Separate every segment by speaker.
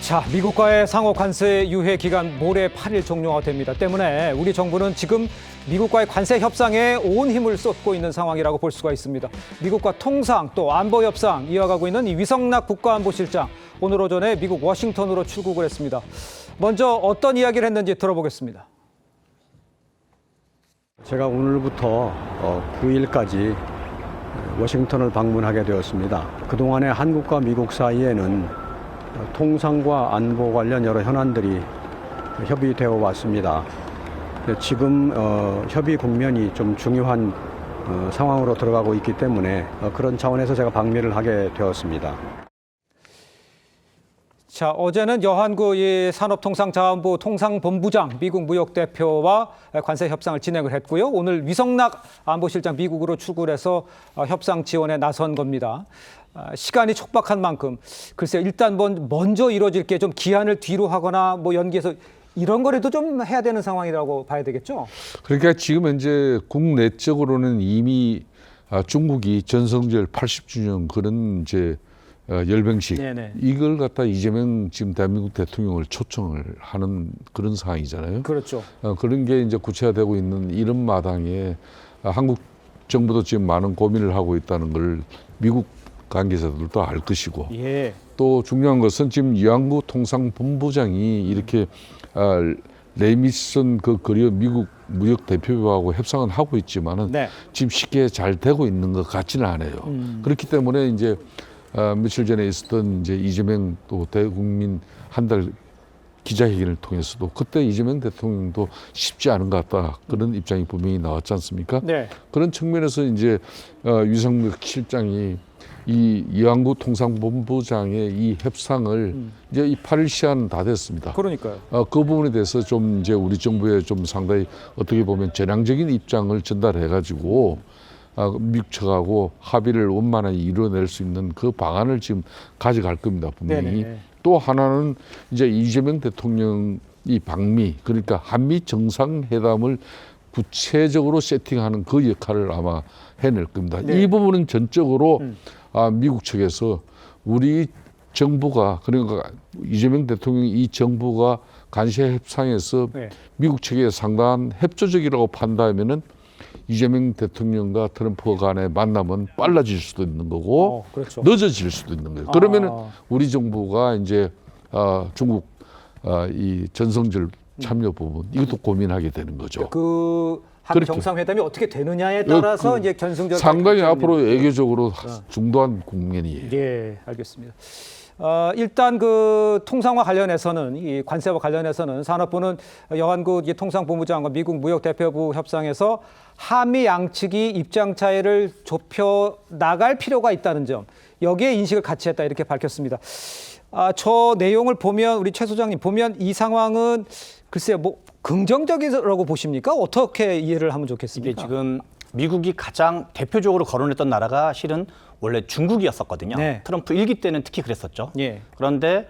Speaker 1: 자, 미국과의 상호 관세 유예 기간 모레 8일 종료가 됩니다. 때문에 우리 정부는 지금 미국과의 관세 협상에 온 힘을 쏟고 있는 상황이라고 볼 수가 있습니다. 미국과 통상 또 안보 협상 이어가고 있는 이 위성락 국가안보실장 오늘 오전에 미국 워싱턴으로 출국을 했습니다. 먼저 어떤 이야기를 했는지 들어보겠습니다.
Speaker 2: 제가 오늘부터 9일까지 워싱턴을 방문하게 되었습니다. 그동안에 한국과 미국 사이에는 통상과 안보 관련 여러 현안들이 협의되어 왔습니다. 지금 협의 국면이 좀 중요한 상황으로 들어가고 있기 때문에 그런 차원에서 제가 방미를 하게 되었습니다.
Speaker 1: 자, 어제는 여한구 산업통상자원부 통상본부장 미국 무역대표와 관세 협상을 진행을 했고요. 오늘 위성락 안보실장 미국으로 출국해서 협상 지원에 나선 겁니다. 시간이 촉박한 만큼 글쎄 일단 먼저 이루어질 게 좀 기한을 뒤로 하거나 뭐 연기해서 이런 거라도 좀 해야 되는 상황이라고 봐야 되겠죠?
Speaker 3: 그러니까 지금 현재 국내적으로는 이미 중국이 전성절 80주년 그런 이제 열병식
Speaker 1: 네네.
Speaker 3: 이걸 갖다 이재명 지금 대한민국 대통령을 초청을 하는 그런 상황이잖아요.
Speaker 1: 그렇죠.
Speaker 3: 그런 게 이제 구체화되고 있는 이런 마당에 한국 정부도 지금 많은 고민을 하고 있다는 걸 미국 관계자들도 알 것이고
Speaker 1: 예.
Speaker 3: 또 중요한 것은 지금 이완구 통상본부장이 이렇게 레미슨 거리어 미국 무역 대표하고 협상은 하고 있지만은
Speaker 1: 네.
Speaker 3: 지금 쉽게 잘 되고 있는 것 같지는 않아요. 그렇기 때문에 이제 며칠 전에 있었던 이제 이재명 또 대국민 한 달 기자회견을 통해서도 그때 이재명 대통령도 쉽지 않은 것 같다 그런 입장이 분명히 나왔지 않습니까?
Speaker 1: 네.
Speaker 3: 그런 측면에서 이제 유성락 실장이 이 이완구 통상본부장의 이 협상을 이제 이 8일 시한 다 됐습니다.
Speaker 1: 그러니까요.
Speaker 3: 그 부분에 대해서 좀 이제 우리 정부에 좀 상당히 어떻게 보면 전향적인 입장을 전달해가지고 미국 측하고 합의를 원만하게 이루어낼 수 있는 그 방안을 지금 가져갈 겁니다. 분명히.
Speaker 1: 네네.
Speaker 3: 또 하나는 이제 이재명 대통령이 방미 그러니까 한미 정상회담을 구체적으로 세팅하는 그 역할을 아마 해낼 겁니다.
Speaker 1: 네.
Speaker 3: 이 부분은 전적으로 미국 측에서 우리 정부가 그러니까 이재명 대통령이 이 정부가 관세 협상에서
Speaker 1: 네.
Speaker 3: 미국 측에 상당한 협조적이라고 판단하면은 이재명 대통령과 트럼프 간의 만남은 빨라질 수도 있는 거고
Speaker 1: 그렇죠.
Speaker 3: 늦어질 수도 있는 거예요. 그러면은 우리 정부가 이제 중국 이 전성절 참여 부분 이것도 고민하게 되는 거죠.
Speaker 1: 그 한미
Speaker 3: 그렇게.
Speaker 1: 정상회담이 어떻게 되느냐에 따라서 이제 견승절
Speaker 3: 상당히 앞으로 외교적으로 중도한 국면이에요.
Speaker 1: 예, 알겠습니다. 일단 그 통상과 관련해서는 이 관세와 관련해서는 산업부는 여한구 통상본부장과 미국 무역대표부 협상에서 한미 양측이 입장 차이를 좁혀 나갈 필요가 있다는 점 여기에 인식을 같이 했다 이렇게 밝혔습니다. 저 내용을 보면 우리 최 소장님 보면 이 상황은 글쎄요 뭐 긍정적이라고 보십니까? 어떻게 이해를 하면 좋겠습니까?
Speaker 4: 이게 지금 미국이 가장 대표적으로 거론했던 나라가 실은 원래 중국이었었거든요.
Speaker 1: 네.
Speaker 4: 트럼프 1기 때는 특히 그랬었죠.
Speaker 1: 예.
Speaker 4: 그런데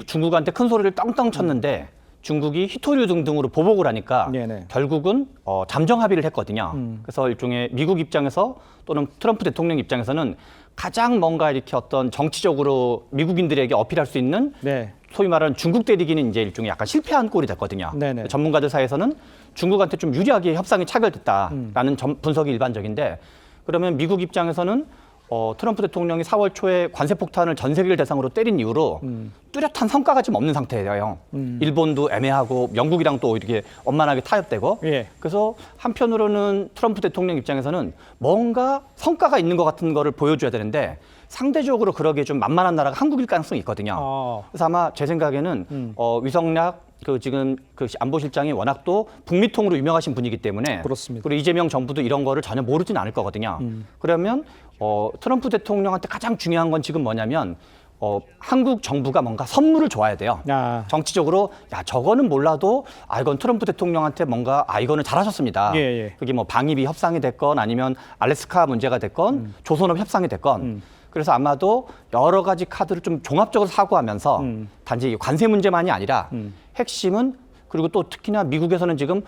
Speaker 4: 중국한테 큰 소리를 떵떵 쳤는데 중국이 희토류 등등으로 보복을 하니까
Speaker 1: 네네.
Speaker 4: 결국은 잠정 합의를 했거든요. 그래서 일종의 미국 입장에서 또는 트럼프 대통령 입장에서는 가장 뭔가 이렇게 어떤 정치적으로 미국인들에게 어필할 수 있는
Speaker 1: 네.
Speaker 4: 소위 말하는 중국 때리기는 이제 일종의 약간 실패한 꼴이 됐거든요.
Speaker 1: 네네.
Speaker 4: 전문가들 사이에서는 중국한테 좀 유리하게 협상이 차결됐다라는 분석이 일반적인데 그러면 미국 입장에서는 트럼프 대통령이 4월 초에 관세 폭탄을 전 세계를 대상으로 때린 이후로 뚜렷한 성과가 지금 없는 상태예요. 일본도 애매하고 영국이랑 또 이렇게 원만하게 타협되고
Speaker 1: 예.
Speaker 4: 그래서 한편으로는 트럼프 대통령 입장에서는 뭔가 성과가 있는 것 같은 거를 보여줘야 되는데 상대적으로 그러기에 좀 만만한 나라가 한국일 가능성이 있거든요. 그래서 아마 제 생각에는 위성락 지금 그 안보실장이 워낙 또 북미통으로 유명하신 분이기 때문에
Speaker 1: 그렇습니다.
Speaker 4: 그리고 이재명 정부도 이런 거를 전혀 모르진 않을 거거든요. 그러면 트럼프 대통령한테 가장 중요한 건 지금 뭐냐면 한국 정부가 뭔가 선물을 줘야 돼요. 정치적으로 저거는 몰라도 이건 트럼프 대통령한테 뭔가 이거는 잘하셨습니다.
Speaker 1: 예.
Speaker 4: 그게 뭐 방위비 협상이 됐건 아니면 알래스카 문제가 됐건 조선업 협상이 됐건 그래서 아마도 여러 가지 카드를 좀 종합적으로 사고하면서 단지 관세 문제만이 아니라 핵심은 그리고 또 특히나 미국에서는 지금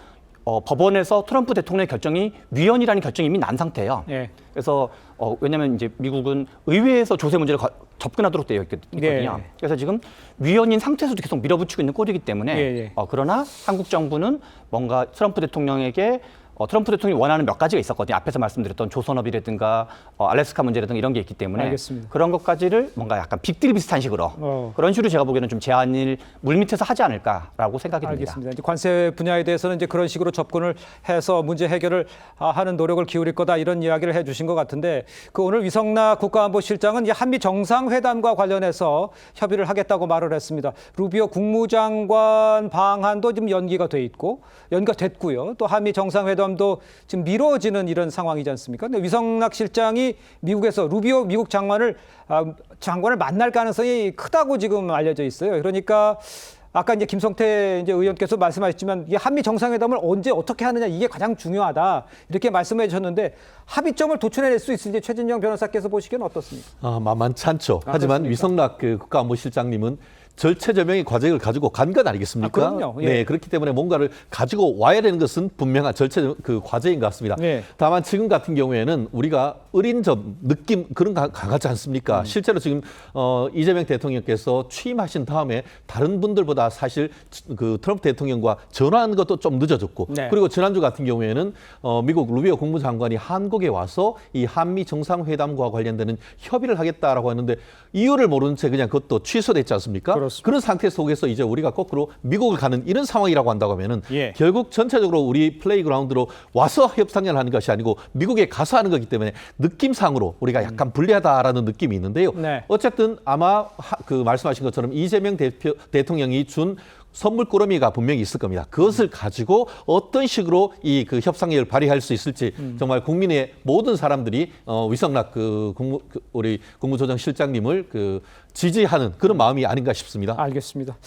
Speaker 4: 법원에서 트럼프 대통령의 결정이 위헌이라는 결정이 이미 난 상태예요.
Speaker 1: 예.
Speaker 4: 그래서 왜냐하면 이제 미국은 의회에서 조세 문제를 접근하도록 되어 있거든요.
Speaker 1: 네.
Speaker 4: 그래서 지금 위헌인 상태에서도 계속 밀어붙이고 있는 꼴이기 때문에
Speaker 1: 예.
Speaker 4: 그러나 한국 정부는 뭔가 트럼프 대통령에게 트럼프 대통령이 원하는 몇 가지가 있었거든요. 앞에서 말씀드렸던 조선업이라든가 알래스카 문제라든가 이런 게 있기 때문에
Speaker 1: 알겠습니다.
Speaker 4: 그런 것까지를 뭔가 약간 빅딜 비슷한 식으로 그런 식으로 제가 보기에는 좀 제한을 물밑에서 하지 않을까라고 생각이 듭니다.
Speaker 1: 알겠습니다. 이제 관세 분야에 대해서는 이제 그런 식으로 접근을 해서 문제 해결을 하는 노력을 기울일 거다 이런 이야기를 해주신 것 같은데 그 오늘 위성락 국가안보실장은 이 한미 정상회담과 관련해서 협의를 하겠다고 말을 했습니다. 루비오 국무장관 방한도 지금 연기가 됐고요. 또 한미 정상회담도 지금 미뤄지는 이런 상황이지 않습니까? 근데 위성락 실장이 미국에서 루비오 미국 장관을 만날 가능성이 크다고 지금 알려져 있어요. 그러니까 아까 이제 김성태 이제 의원께서 말씀하셨지만 이 한미 정상회담을 언제 어떻게 하느냐 이게 가장 중요하다 이렇게 말씀해 주셨는데 합의점을 도출해낼 수 있을지 최진영 변호사께서 보시기에는 어떻습니까?
Speaker 5: 만만치 않죠. 하지만
Speaker 1: 그렇습니까?
Speaker 5: 위성락 국가안보실장님은 절체절명의 과정을 가지고 간 것 아니겠습니까?
Speaker 1: 그럼요. 예.
Speaker 5: 네, 그렇기 때문에 뭔가를 가지고 와야 되는 것은 분명한 과정인 것 같습니다.
Speaker 1: 예.
Speaker 5: 다만 지금 같은 경우에는 우리가 어린 점, 느낌 그런 거 강하지 않습니까? 실제로 지금 이재명 대통령께서 취임하신 다음에 다른 분들보다 사실 그 트럼프 대통령과 전화한 것도 좀 늦어졌고
Speaker 1: 네.
Speaker 5: 그리고 지난주 같은 경우에는 미국 루비오 국무장관이 한국에 와서 이 한미 정상회담과 관련되는 협의를 하겠다라고 했는데 이유를 모르는 채 그냥 그것도 취소됐지 않습니까?
Speaker 1: 그렇습니다.
Speaker 5: 그런 상태 속에서 이제 우리가 거꾸로 미국을 가는 이런 상황이라고 한다고 하면은
Speaker 1: 예.
Speaker 5: 결국 전체적으로 우리 플레이그라운드로 와서 협상을 하는 것이 아니고 미국에 가서 하는 거기 때문에 느낌상으로 우리가 약간 불리하다라는 느낌이 있는데요.
Speaker 1: 네.
Speaker 5: 어쨌든 아마 그 말씀하신 것처럼 이재명 대통령이 준 선물 꾸러미가 분명히 있을 겁니다. 그것을 가지고 어떤 식으로 이 그 협상력을 발휘할 수 있을지 정말 국민의 모든 사람들이 위성락 우리 국무조정 실장님을 지지하는 그런 마음이 아닌가 싶습니다.
Speaker 1: 알겠습니다.